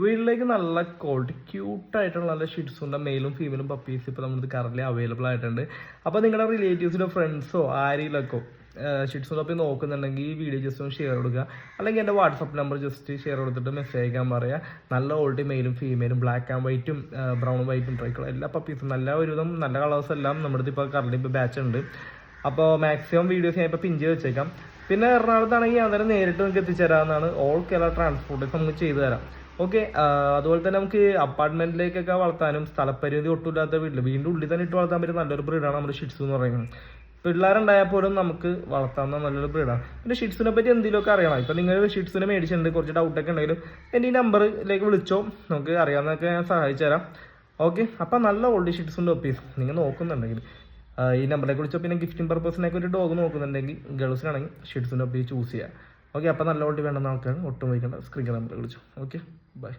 വീട്ടിലേക്ക് നല്ല ക്വാളിറ്റി ക്യൂട്ടായിട്ടുള്ള നല്ല ഷിറ്റ്സുണ്ട്, മെയിലും ഫീമെയിലും പപ്പീസ് ഇപ്പോൾ നമ്മളിത് കറൻറ്റ്ലി അവൈലബിൾ ആയിട്ടുണ്ട്. അപ്പോൾ നിങ്ങളുടെ റിലേറ്റീവ്സിലോ ഫ്രണ്ട്സോ ആരെങ്കിലൊക്കെ ഷിറ്റ്സും പപ്പി നോക്കുന്നുണ്ടെങ്കിൽ ഈ വീഡിയോ ജസ്റ്റ് ഒന്ന് ഷെയർ കൊടുക്കുക, അല്ലെങ്കിൽ എൻ്റെ വാട്സപ്പ് നമ്പർ ജസ്റ്റ് ഷെയർ കൊടുത്തിട്ട് മെസ്സേജ് അയക്കാൻ പറയുക. നല്ല ക്വാളിറ്റി മെയിലും ഫീമെയിലും ബ്ലാക്ക് ആൻഡ് വൈറ്റും ബ്രൗൺ വൈറ്റും ട്രൈക്കളും എല്ലാ പപ്പീസും നല്ല ഒരുവിധം നല്ല കളേഴ്സ് എല്ലാം നമ്മുടെ ഇപ്പോൾ കറൻറ്റ്ലി ഇപ്പോൾ ബാച്ച് ഉണ്ട്. അപ്പോൾ മാക്സിമം വീഡിയോസ് ഞാൻ ഇപ്പോൾ പിൻ ചെയ്ത് വെച്ചേക്കാം. പിന്നെ എറണാകുളത്താണെങ്കിൽ അന്നേരം നേരിട്ട് നിങ്ങൾക്ക് എത്തിച്ചേരാവുന്നതാണ്. ഓൾ കേരള ട്രാൻസ്പോർട്ടേഷൻ നമുക്ക് ചെയ്തു തരാം. ഓക്കെ. അതുപോലെ തന്നെ നമുക്ക് അപ്പാർട്ട്മെന്റിലേക്കൊക്കെ വളർത്താനും സ്ഥലപരിമിതി ഒട്ടുമില്ലാത്ത വീടിൻ്റെ ഉള്ളിൽ തന്നെ ഇട്ട് വളർത്താൻ പറ്റും നല്ലൊരു ബ്രീഡാണ് നമ്മുടെ ഷിറ്റ്സ് എന്ന് പറയുന്നത്. പിള്ളേരുണ്ടായാൽ പോലും നമുക്ക് വളർത്താവുന്ന നല്ലൊരു ബ്രീഡാണ്. പിന്നെ ഷിറ്റ്സിനെ പറ്റി എന്തെങ്കിലുമൊക്കെ അറിയണം. ഇപ്പം നിങ്ങൾ ഷിറ്റ്സിനെ മേടിച്ചിട്ടുണ്ട്, കുറച്ച് ഡൗട്ടൊക്കെ ഉണ്ടെങ്കിലും എൻ്റെ ഈ നമ്പറിലേക്ക് വിളിച്ചോ, നമുക്ക് അറിയാവുന്നതൊക്കെ ഞാൻ സഹായിച്ചു തരാം. ഓക്കെ. അപ്പം നല്ല ഓൾഡ് ഷിറ്റ്സിൻ്റെ ഒപ്പീസ് നിങ്ങൾ നോക്കുന്നുണ്ടെങ്കിൽ ഈ നമ്പറിലേക്ക് വിളിച്ചോ. പിന്നെ ഗിഫ്റ്റിംഗ് പർപ്പസിനൊക്കെ ഒരു ഡോഗ് നോക്കുന്നുണ്ടെങ്കിൽ ഗേൾസിനാണെങ്കിൽ ഷിറ്റ്സിൻ്റെ ഒപ്പീസ് ചൂസ് ചെയ്യുക. ഓക്കെ. അപ്പം നല്ല ഓൾഡ് വേണ്ടുന്ന ആൾക്കാർ ഒട്ടും വൈകേണ്ട, സ്ക്രീൻ നമ്പറിൽ വിളിച്ചു. Okay, by.